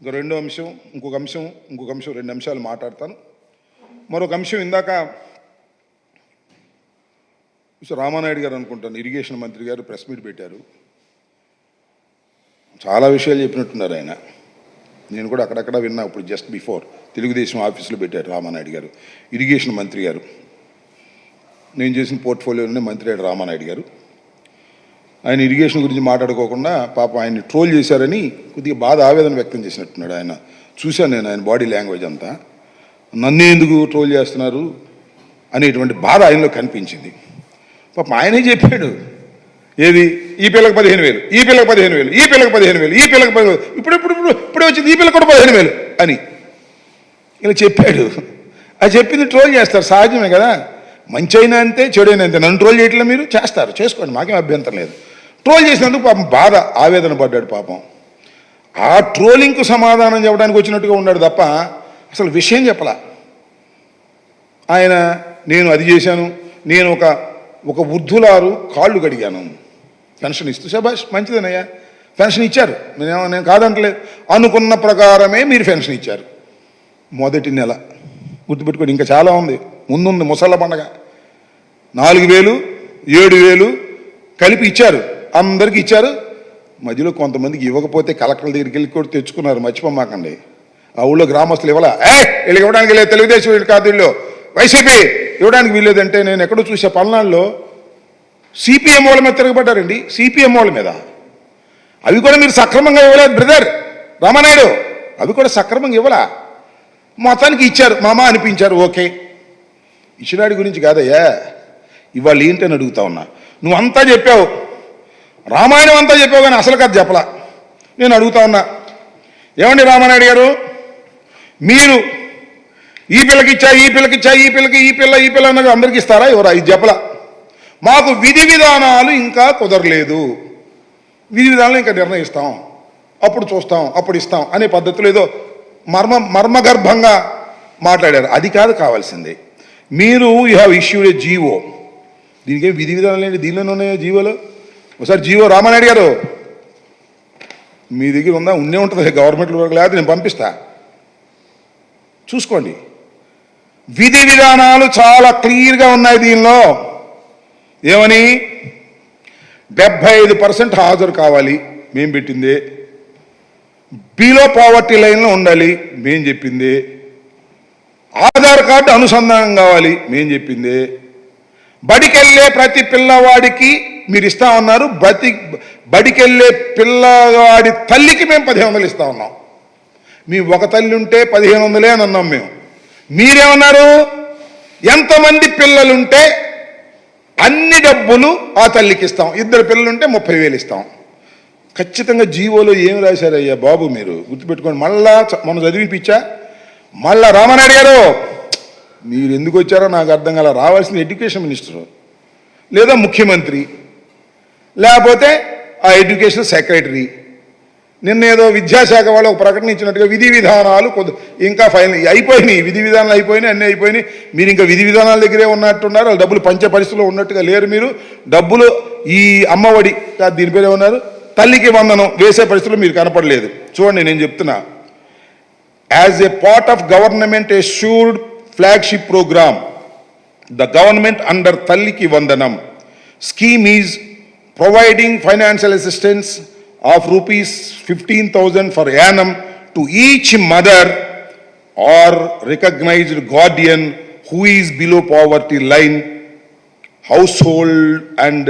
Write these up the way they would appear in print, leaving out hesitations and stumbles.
ఇంకో రెండో అంశం ఇంకొక అంశం 2 అంశాలు మాట్లాడతాను. మరొక అంశం ఇందాక రామానాయుడు గారు అనుకుంటాను ఇరిగేషన్ మంత్రి గారు ప్రెస్ మీట్ పెట్టారు. చాలా విషయాలు చెప్పినట్టున్నారు ఆయన. నేను కూడా అక్కడక్కడ విన్నా. ఇప్పుడు జస్ట్ బిఫోర్ తెలుగుదేశం ఆఫీసులో పెట్టారు రామానాయుడు గారు, ఇరిగేషన్ మంత్రి గారు. నేను చేసిన పోర్ట్ఫోలియోలోనే మంత్రి అయ్యాడు రామానాయుడు గారు. ఆయన ఇరిగేషన్ గురించి మాట్లాడుకోకుండా పాపం ఆయన్ని ట్రోల్ చేశారని కొద్దిగా బాధ ఆవేదన వ్యక్తం చేసినట్టున్నాడు. ఆయన చూశాను నేను ఆయన బాడీ లాంగ్వేజ్ అంతా. నన్ను ఎందుకు ట్రోల్ చేస్తున్నారు అనేటువంటి బాధ ఆయనలో కనిపించింది. పాపం ఆయనే చెప్పాడు, ఏది ఈ పిల్లకి 15,000, ఈ పిల్లకి 15,000, ఈ పిల్లకి 15,000, ఈ పిల్లకి 15,000, ఇప్పుడే వచ్చింది ఈ పిల్లకి కూడా 15,000 అని ఇలా చెప్పాడు. అది చెప్పింది ట్రోల్ చేస్తారు, సహజమే కదా. మంచి అయినా అంతే, చెడైనా అంతే. నన్ను ట్రోల్ చేయట్లేదు, మీరు చేస్తారు, చేసుకోండి, మాకేం అభ్యంతరం లేదు. ట్రోల్ చేసినందుకు పాపం బాధ ఆవేదన పడ్డాడు పాపం. ఆ ట్రోలింగ్కు సమాధానం చెప్పడానికి వచ్చినట్టుగా ఉన్నాడు తప్ప అసలు విషయం చెప్పలా. ఆయన నేను అది చేశాను, నేను ఒక వృద్ధులారు కాళ్ళు కడిగాను, పెన్షన్ ఇస్తూ. శభాష్, మంచిదేనయ్యా, పెన్షన్ ఇచ్చారు, నేను కాదంటలేదు. అనుకున్న ప్రకారమే మీరు పెన్షన్ ఇచ్చారు. మొదటి నెల గుర్తుపెట్టుకోండి, ఇంకా చాలా ఉంది, ముందుంది ముసళ్ళ పండగ. 4,000, 7,000 కలిపి ఇచ్చారు, అందరికీ ఇచ్చారు. మధ్యలో కొంతమందికి ఇవ్వకపోతే కలెక్టర్ల దగ్గరికి వెళ్ళి కూడా తెచ్చుకున్నారు, మర్చిపోమాకండి. ఆ ఊళ్ళో గ్రామస్తులు ఇవ్వాలా, వీళ్ళకి ఇవ్వడానికి లేదు, తెలుగుదేశం వీళ్ళు కాదు, వీళ్ళు వైసీపీ ఇవ్వడానికి వీల్లేదంటే నేను ఎక్కడో చూసే పల్నాడులో సిపిఎం వాళ్ళ మీద తిరగబడ్డారండి. సిపిఎం వాళ్ళ మీద అవి కూడా మీరు సక్రమంగా ఇవ్వలేదు బ్రదర్ రామానాయుడు, అవి కూడా సక్రమంగా ఇవ్వలా. మొత్తానికి ఇచ్చారు, మామ అనిపించారు, ఓకే. ఇచ్చినాడి గురించి కాదయ్యా, ఇవాళ ఏంటని అడుగుతా ఉన్నా. నువ్వు అంతా చెప్పావు, రామాయణం అంతా చెప్పావు, కానీ అసలు కథ చెప్పలా. నేను అడుగుతా ఉన్నా, ఏమండి రామానాయుడు గారు, మీరు ఈ పిల్లకి ఇచ్చా, ఈ పిల్లకి ఇచ్చా, ఈ పిల్ల అన్నది అందరికి ఇస్తారా? ఎవరా? ఇది చెప్పలా. మాకు విధి విధానాలు ఇంకా కుదరలేదు, విధి విధానాలు ఇంకా నిర్ణయిస్తాం, అప్పుడు చూస్తాం, అప్పుడు ఇస్తాం అనే పద్ధతిలో ఏదో మర్మగర్భంగా మాట్లాడారు. అది కాదు కావాల్సిందే. మీరు you have issued a GO. దీనికేం విధి విధానాలు ఏంటి, దీనిలోనే ఉన్నాయో జీవోలో. ఒకసారి జీవో రామానాయుడు గారు మీ దగ్గర ఉందా? ఉండే ఉంటుంది గవర్నమెంట్ వరకు, లేకపోతే నేను పంపిస్తా, చూసుకోండి. విధి విధానాలు చాలా క్లియర్గా ఉన్నాయి దీనిలో. ఏమని 75% హాజరు కావాలి, మేం పెట్టింది. బిలో పావర్టీ లైన్లో ఉండాలి, మేం చెప్పింది. ఆధార్ కార్డు అనుసంధానం కావాలి, మేం చెప్పింది. బడికెళ్ళే ప్రతి పిల్లవాడికి మీరు ఇస్తా ఉన్నారు, బడికెళ్ళే పిల్లవాడి తల్లికి మేము 1,500 ఇస్తా ఉన్నాం. మీ ఒక తల్లి ఉంటే 1,500 అని అన్నాం మేము. మీరేమన్నారు, ఎంతమంది పిల్లలుంటే అన్ని డబ్బులు ఆ తల్లికి ఇస్తాం, 2 పిల్లలుంటే 30,000 ఇస్తాం. ఖచ్చితంగా జీవోలో ఏమి రాశారయ్యా బాబు, మీరు గుర్తుపెట్టుకోండి. మనం చదివిపించా. మళ్ళా రామానాయుడు గారు మీరు ఎందుకు వచ్చారో నాకు అర్థం కాల. రావాల్సిన ఎడ్యుకేషన్ మినిస్టరు, లేదా ముఖ్యమంత్రి, లేకపోతే ఆ ఎడ్యుకేషన్ సెక్రటరీ. నిన్న ఏదో విద్యాశాఖ వాళ్ళు ఒక ప్రకటన ఇచ్చినట్టుగా విధి విధానాలు ఇంకా ఫైనల్ అయిపోయినాయి, విధి విధానాలు అయిపోయినాయి, అన్నీ అయిపోయినాయి. మీరు ఇంకా విధి విధానాల దగ్గరే ఉన్నట్టున్నారు. వాళ్ళు డబ్బులు పంచే పరిస్థితిలో ఉన్నట్టుగా లేరు. మీరు డబ్బులు ఈ అమ్మఒడి దీని పేరు ఏమన్నారు, తల్లికి వందనం వేసే పరిస్థితుల్లో మీరు కనపడలేదు. చూడండి, నేను చెప్తున్నా. As a part of government assured flagship program, the government under Talliki Vandanam scheme is providing financial assistance of rupees 15,000 for annum to each mother or recognized guardian who is below poverty line household and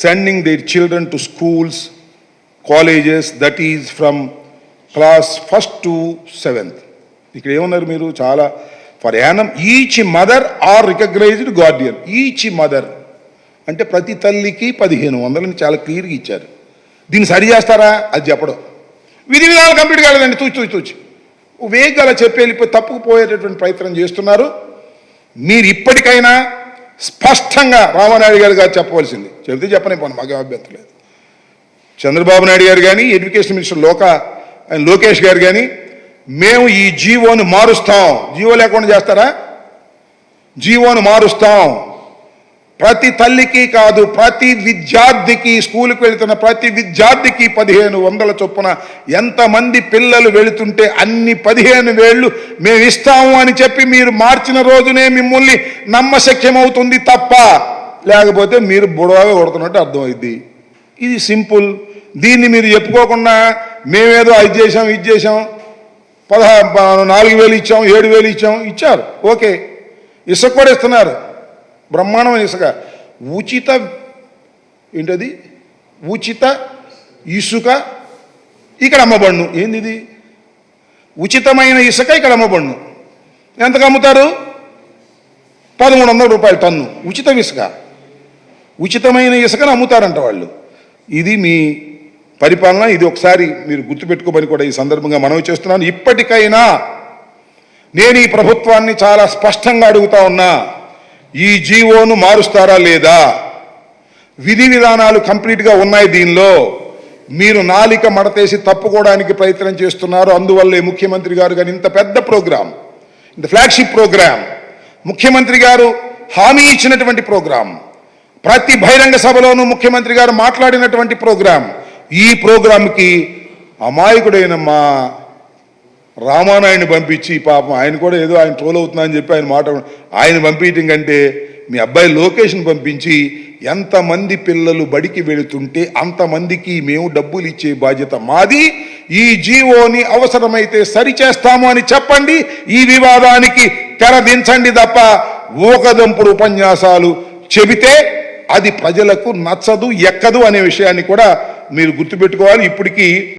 sending their children to schools, colleges, that is from class 1st to 7th. ఇక్కడ ఏమన్నారు మీరు, చాలా for యానం each mother are recognized guardian. Each mother అంటే ప్రతి తల్లికి 1,500 చాలా క్లియర్గా ఇచ్చారు. దీన్ని సరి చేస్తారా? అది చెప్పడం. విధి విధానాలు కంప్లీట్ కాలేదండి, తూచి వేగంగా అలా చెప్పి వెళ్ళిపోయి తప్పుకుపోయేటటువంటి ప్రయత్నం చేస్తున్నారు. మీరు ఇప్పటికైనా స్పష్టంగా రామానాయుడు గారు చెప్పవలసింది, చెబితే చెప్పని పోను, మాకేం అభ్యంతరం లేదు. చంద్రబాబు నాయుడు గారు కానీ, ఎడ్యుకేషన్ మినిస్టర్ లోకేష్ గారు కానీ, మేము ఈ జీవోను మారుస్తాం. జీవో లేకుండా చేస్తారా? జీవోను మారుస్తాం. ప్రతి తల్లికి కాదు, ప్రతి విద్యార్థికి, స్కూల్కి వెళుతున్న ప్రతి విద్యార్థికి 1500 చొప్పున ఎంతమంది పిల్లలు వెళుతుంటే అన్ని 15,000 మేము ఇస్తాము అని చెప్పి మీరు మార్చిన రోజునే మిమ్మల్ని నమ్మశక్యమవుతుంది తప్ప, లేకపోతే మీరు బుడవగా కొడుతున్నట్టు అర్థమైంది. ఇది సింపుల్. దీన్ని మీరు చెప్పుకోకుండా మేమేదో ఇది చేసాం 4,000 ఇచ్చాం, 7,000 ఇచ్చాం, ఇచ్చారు, ఓకే. ఇసుక కూడా ఇస్తున్నారు, బ్రహ్మాండమైన ఇసుక. ఏంటది ఉచిత ఇసుక ఇక్కడ అమ్మబడును. ఏంది ఇది? ఉచితమైన ఇసుక ఇక్కడ అమ్మబడును. ఎంతకు అమ్ముతారు? 1,300 రూపాయలు టన్ను ఉచిత ఇసుక. ఉచితమైన ఇసుకను అమ్ముతారంట వాళ్ళు. ఇది మీ పరిపాలన. ఇది ఒకసారి మీరు గుర్తుపెట్టుకోమని కూడా ఈ సందర్భంగా మనవి చేస్తున్నాను. ఇప్పటికైనా నేను ఈ ప్రభుత్వాన్ని చాలా స్పష్టంగా అడుగుతా ఉన్నా, ఈ జీవోను మారుస్తారా లేదా? విధి విధానాలు కంప్లీట్గా ఉన్నాయి. దీనిలో మీరు నాలిక మడతేసి తప్పుకోవడానికి ప్రయత్నం చేస్తున్నారు. అందువల్లే ముఖ్యమంత్రి గారు కానీ ఇంత పెద్ద ప్రోగ్రాం, ఇంత ఫ్లాగ్షిప్ ప్రోగ్రాం, ముఖ్యమంత్రి గారు హామీ ఇచ్చినటువంటి ప్రోగ్రాం, ప్రతి బహిరంగ సభలోనూ ముఖ్యమంత్రి గారు మాట్లాడినటువంటి ప్రోగ్రాం, ఈ ప్రోగ్రాంకి అమాయకుడైన మా రామానాయుడిని పంపించి, పాపం ఆయన కూడా ఏదో ఆయన ట్రోల్ అవుతున్నా అని చెప్పి ఆయన పంపించడం కంటే మీ అబ్బాయి లోకేష్ని పంపించి ఎంతమంది పిల్లలు బడికి వెళుతుంటే అంతమందికి మేము డబ్బులు ఇచ్చే బాధ్యత మాది. ఈ జీవోని అవసరమైతే సరిచేస్తాము అని చెప్పండి. ఈ వివాదానికి తెరదించండి తప్ప ఊకదంపుడు ఉపన్యాసాలు చెబితే అది ప్రజలకు నచ్చదు, ఎక్కదు అనే విషయాన్ని కూడా మీరు గుర్తుపెట్టుకోవాలి. ఇప్పటికీ